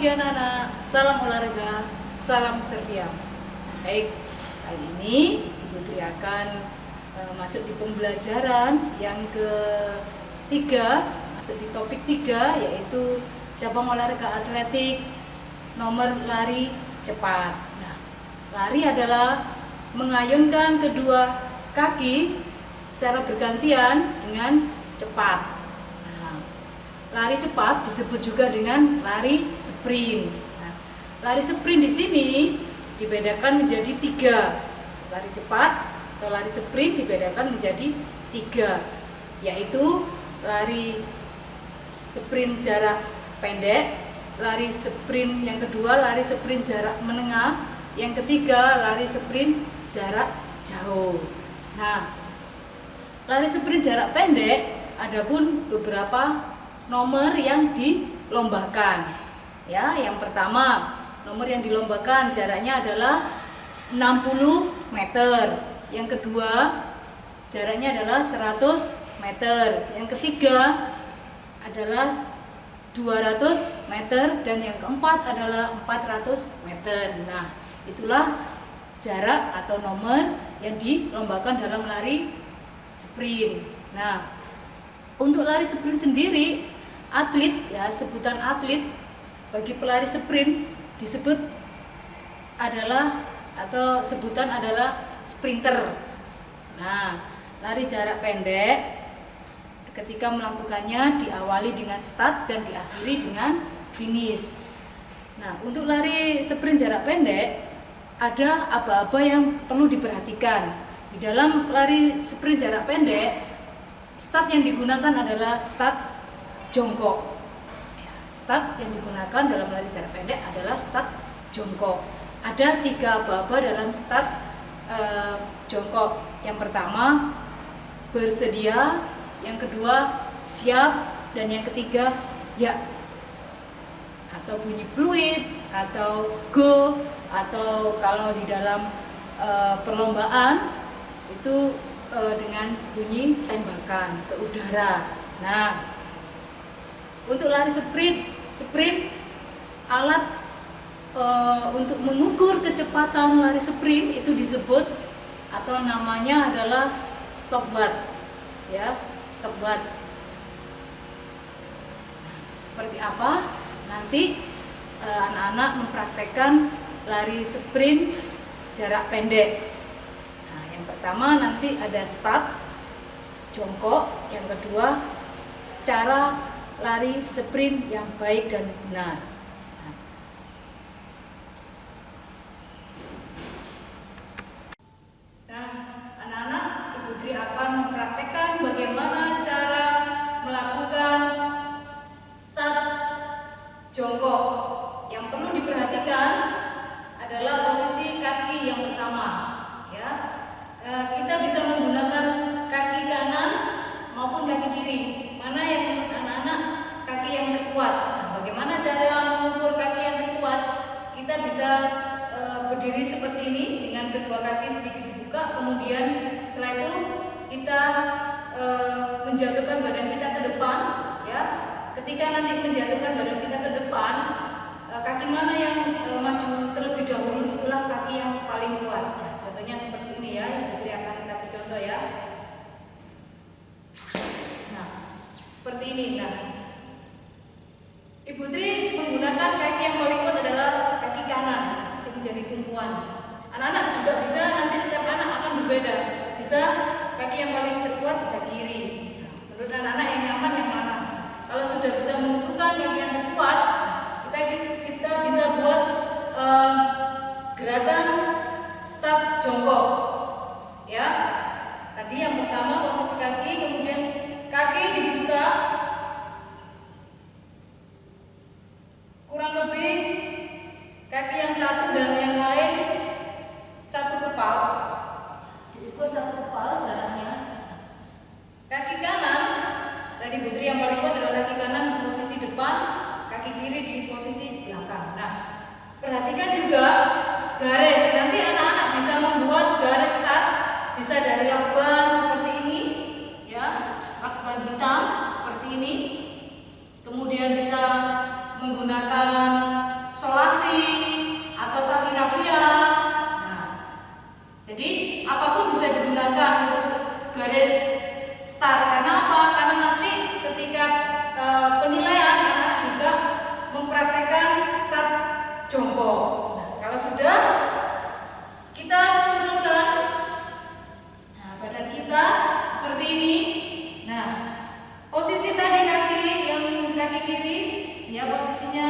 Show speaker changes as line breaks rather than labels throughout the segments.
pagi anak-anak, salam olahraga, salam Serviam. Baik, kali ini Ibu Tri akan masuk di pembelajaran yang ketiga, masuk di topik 3, yaitu cabang olahraga atletik nomor lari cepat. Nah, lari adalah mengayunkan kedua kaki secara bergantian dengan cepat. Lari cepat disebut juga dengan lari sprint. Nah, lari sprint di sini dibedakan menjadi 3. Lari cepat atau lari sprint dibedakan menjadi 3, yaitu lari sprint jarak pendek, lari sprint yang kedua lari sprint jarak menengah, yang ketiga lari sprint jarak jauh. Nah, lari sprint jarak pendek adapun beberapa nomor yang dilombakan. Ya, yang pertama, nomor yang dilombakan jaraknya adalah 60 meter. Yang kedua, jaraknya adalah 100 meter. Yang ketiga adalah 200 meter dan yang keempat adalah 400 meter. Nah, itulah jarak atau nomor yang dilombakan dalam lari sprint. Nah, untuk lari sprint sendiri, atlet, ya sebutan atlet bagi pelari sprint disebut adalah atau sebutan adalah sprinter. Nah, lari jarak pendek ketika melakukannya diawali dengan start dan diakhiri dengan finish. Nah, untuk lari sprint jarak pendek ada aba-aba yang perlu diperhatikan. Di dalam lari sprint jarak pendek, start yang digunakan adalah start jongkok. Start yang digunakan dalam lari jarak pendek adalah start jongkok. Ada 3 aba-aba dalam start jongkok. Yang pertama, bersedia, yang kedua, siap, dan yang ketiga, ya. Atau bunyi fluid, atau go, atau kalau di dalam perlombaan itu dengan bunyi tembakan ke udara. Nah, untuk lari sprint alat untuk mengukur kecepatan lari sprint itu disebut atau namanya adalah stopwatch, ya, stopwatch. Seperti apa? Nanti anak-anak mempraktekkan lari sprint jarak pendek. Nah, yang pertama nanti ada start jongkok, yang kedua cara lari sprint yang baik dan benar. Nah, anak-anak, Ibu Tri akan mempraktekkan bagaimana cara melakukan start jongkok. Yang perlu diperhatikan adalah posisi kaki yang pertama. Ya, kita bisa menggunakan kaki kanan maupun kaki kiri. Mana yang menurut anak-anak kaki yang terkuat? Nah, bagaimana cara mengukur kaki yang terkuat? Kita bisa berdiri seperti ini dengan kedua kaki sedikit dibuka, kemudian setelah itu kita menjatuhkan badan kita ke depan, ya. Ketika nanti menjatuhkan badan kita ke depan, kaki mana yang maju terlebih dahulu itulah kaki yang paling kuat. Ya, contohnya seperti ini ya, Ibu Tri akan kasih contoh ya. Seperti ini. Nah, Ibu Tri menggunakan kaki yang paling kuat adalah kaki kanan untuk menjadi tumpuan. Anak-anak juga bisa, nanti setiap anak akan berbeda. Bisa kaki yang paling terkuat bisa kiri. Menurut anak-anak yang nyaman yang mana? Kalau sudah bisa menentukan yang terkuat, kita bisa buat gerakan start jongkok. Ya. Tadi yang pertama posisi kaki, kemudian kaki dibuka kurang lebih kaki yang satu dan yang lain satu kepal, diukur satu kepal jaraknya. Kaki kanan tadi Ibu Tri yang paling kuat adalah kaki kanan posisi depan, kaki kiri di posisi belakang. Nah, perhatikan juga garis. Nanti anak-anak bisa membuat garis start, bisa dari lakban seperti ini, ya, lakban hitam seperti ini. Kemudian bisa menggunakan garis start. Karena apa? Karena nanti ketika penilaian anak juga mempraktekkan start jongkok. Nah, kalau sudah kita turunkan badan kita seperti ini. Nah, posisi tadi kaki kiri ya posisinya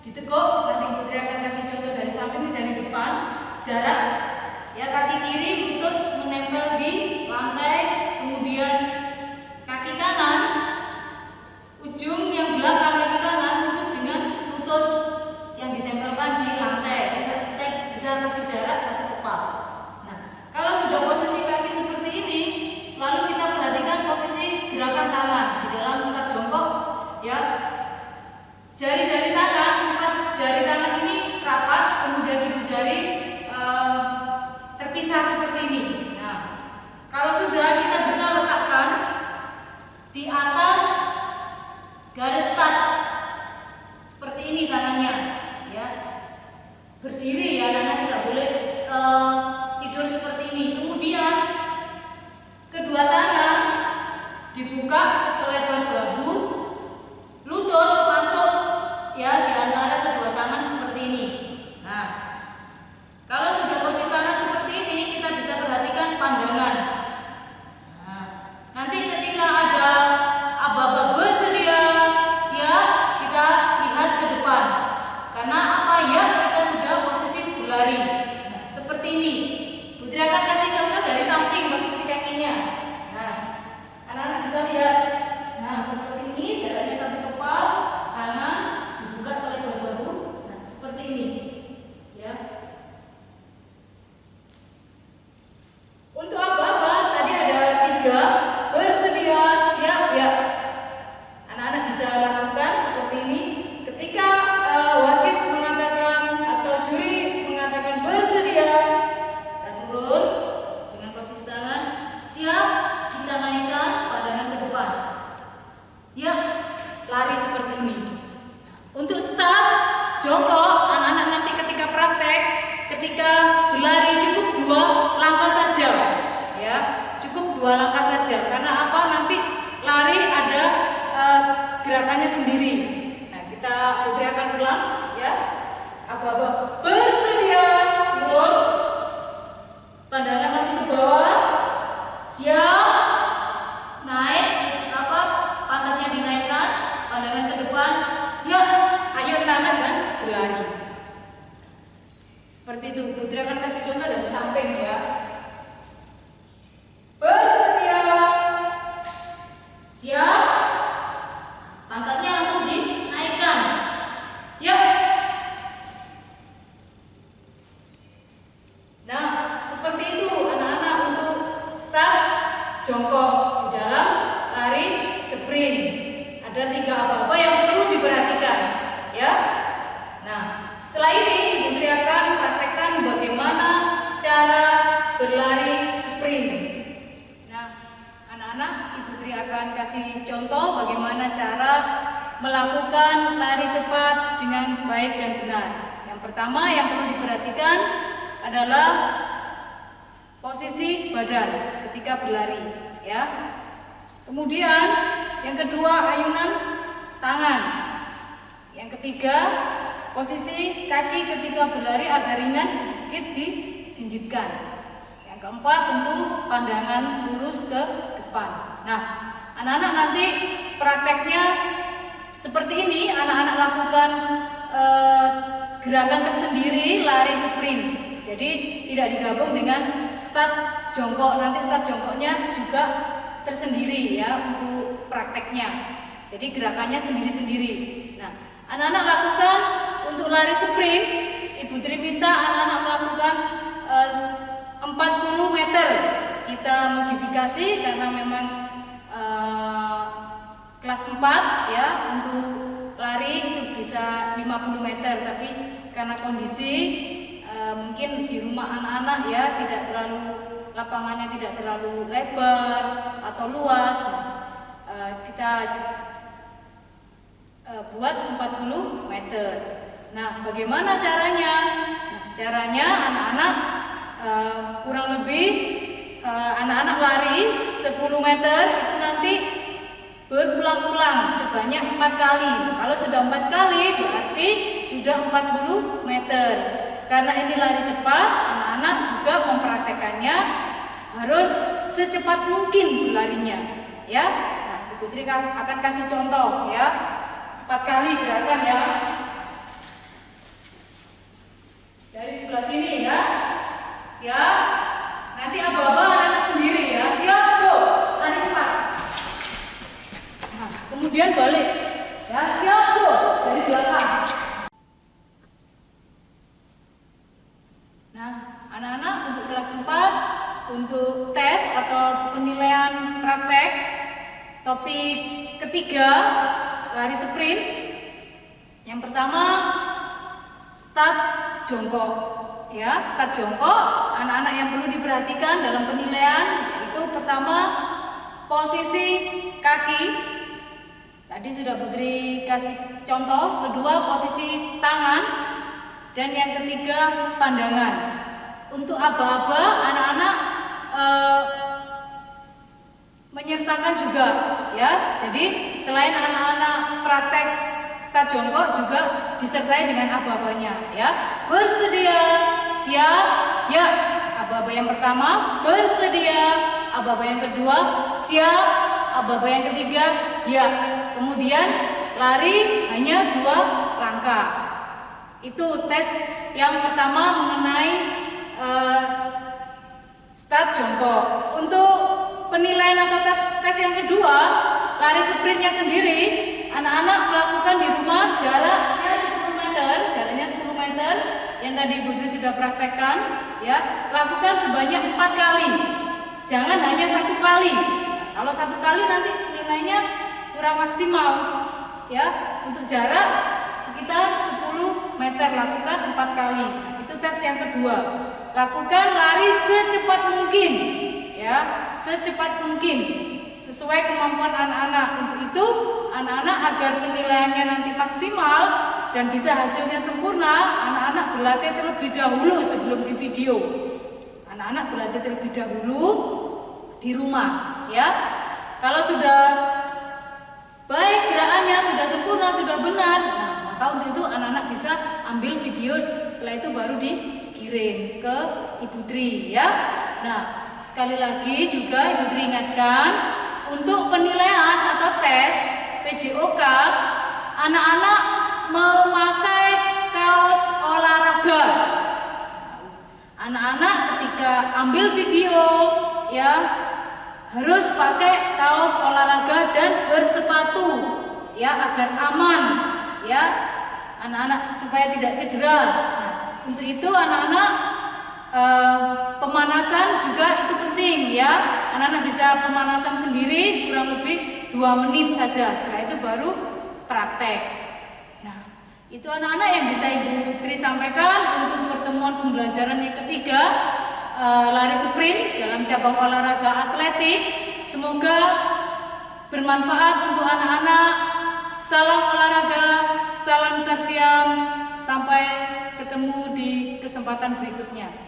ditekuk. Nanti Putri akan kasih contoh dari samping dan dari depan. Jarak ya, kaki kiri lutut menempel di lantai, kemudian kaki kanan ujung yang belakang kaki kanan lurus dengan lutut yang ditempelkan di lantai. Kita bisa kasih jarak 1 kepal. Nah, kalau sudah posisi kaki seperti ini, lalu kita perhatikan posisi gerakan tangan di dalam start jongkok ya. Jari-jari tangan, 4 jari tangan ini rapat, kemudian ibu jari terpisah seperti ini. Nah, kalau sudah kita bisa letakkan di atas garis start seperti ini tangannya ya. Berdiri ya, karena tidak boleh tidur seperti ini. Kemudian kedua tangan dibuka selebar bahu, lutut masuk ya di antara kedua tangan seperti ini. Nah, kalau sudah posisi tangan seperti ini, kita bisa perhatikan pandangan. Nah, nanti ketika ada aba-aba bersedia siap, kita lihat ke depan. Karena apa ya, kita sudah posisi berlari. Nah, seperti ini. Putri akan kasih contoh dari samping posisi kakinya. Nah, anak-anak bisa lihat. Nah, seperti ini, jaraknya 1 kepal, tangan dibuka selebar bahu. Nah, seperti ini. Ya. Untuk aba-aba tadi ada 3, bersedia siap ya. Anak-anak bisa lakukan seperti ini. Ketika wasit mengatakan atau juri mengatakan bersedia, kita turun dengan posisi tangan siap, kita naikkan pandangan ke depan. Ya, lari seperti ini. Untuk start jongkok, anak-anak nanti ketika praktek, ketika berlari cukup 2 langkah saja ya, cukup 2 langkah saja. Karena apa? Nanti lari ada gerakannya sendiri. Nah, Putri akan ulang ya. Aba-aba bersedia, turun, pandangan masih ke bawah, siap, naik, pantatnya dinaikkan, pandangan ke depan, ya, ayo tangan dan berlari. Seperti itu. Putri akan kasih contoh dari samping ya. Bersedia, siap, pantatnya langsung dinaikkan, ya. Nah, seperti itu anak-anak untuk start jongkok di dalam lari sprint. Ada 3 aba-aba yang perlu diperhatikan ya. Nah, setelah ini Putri akan praktekkan bagaimana cara berlari sprint. Nah, anak-anak, Ibu Tri akan kasih contoh bagaimana cara melakukan lari cepat dengan baik dan benar. Yang pertama yang perlu diperhatikan adalah posisi badan ketika berlari ya. Kemudian yang kedua ayunan tangan. Yang ketiga posisi kaki ketika berlari agar ringan sedikit dijinjitkan. Yang keempat tentu pandangan lurus ke depan. Nah, anak-anak nanti prakteknya seperti ini. Anak-anak lakukan gerakan tersendiri lari sprint. Jadi tidak digabung dengan start jongkok. Nanti start jongkoknya juga tersendiri ya untuk prakteknya. Jadi gerakannya sendiri-sendiri. Nah, anak-anak lakukan untuk lari sprint. Ibu Tri minta anak-anak melakukan 40 meter. Kita modifikasi karena memang kelas 4 ya, untuk lari itu bisa 50 meter. Tapi karena kondisi mungkin di rumah anak-anak ya tidak terlalu, lapangannya tidak terlalu lebar atau luas. Kita buat 40 meter. Nah, bagaimana caranya? Caranya anak-anak kurang lebih anak-anak lari 10 meter itu nanti berulang-ulang sebanyak 4 kali. Kalau sudah 4 kali berarti sudah 40 meter. Karena ini lari cepat, anak-anak juga mempraktekannya harus secepat mungkin larinya, ya. Nah, Ibu Tri akan kasih contoh, ya. 4 kali gerakan, ya. Dari sebelah sini, ya. Siap. Nanti aba-aba anak-anak sendiri, ya. Siap, go. Lari cepat. Nah, kemudian balik, ya. Siap, go. Dari belakang. Nah, anak-anak untuk kelas 4 untuk tes atau penilaian praktek topik ketiga lari sprint. Yang pertama start jongkok, ya. Start jongkok, anak-anak yang perlu diperhatikan dalam penilaian yaitu pertama posisi kaki. Tadi sudah Putri kasih contoh. Kedua posisi tangan. Dan yang ketiga pandangan. Untuk aba-aba anak-anak menyertakan juga, ya. Jadi selain anak-anak praktek start jongkok juga disertai dengan aba-abanya, ya. Bersedia, siap, ya. Aba-aba yang pertama bersedia, aba-aba yang kedua siap, aba-aba yang ketiga ya. Kemudian lari hanya 2 langkah. Itu tes yang pertama mengenai start jongkok. Untuk penilaian atau tes yang kedua, lari sprintnya sendiri, anak-anak melakukan di rumah jaraknya 10 meter, yang tadi Ibu Tri sudah praktekkan, ya. Lakukan sebanyak 4 kali. Jangan hanya 1 kali. Kalau 1 kali nanti nilainya kurang maksimal, ya. Untuk jarak sekitar 10 meter, lakukan 4 kali. Itu tes yang kedua. Lakukan lari secepat mungkin, ya, secepat mungkin sesuai kemampuan anak-anak. Untuk itu anak-anak agar penilaiannya nanti maksimal dan bisa hasilnya sempurna, anak-anak berlatih terlebih dahulu sebelum di video. Anak-anak berlatih terlebih dahulu di rumah, ya. Kalau sudah baik gerakannya, sudah sempurna, sudah benar, nah maka untuk itu anak-anak bisa ambil video, setelah itu baru dikirim ke Ibu Tri, ya. Nah, sekali lagi juga Ibu Tri ingatkan, untuk penilaian atau tes PJOK, anak-anak memakai kaos olahraga. Anak-anak ketika ambil video, ya, harus pakai kaos olahraga dan bersepatu, ya, agar aman, ya, anak-anak supaya tidak cedera. Nah, untuk itu anak-anak pemanasan juga itu penting, ya. Anak-anak bisa pemanasan sendiri kurang lebih 2 menit saja. Setelah itu baru praktek. Nah, itu anak-anak yang bisa Ibu Tri sampaikan untuk pertemuan pembelajaran yang ketiga, lari sprint dalam cabang olahraga atletik. Semoga bermanfaat untuk anak-anak. Salam olahraga, salam Serviam. Sampai ketemu di kesempatan berikutnya.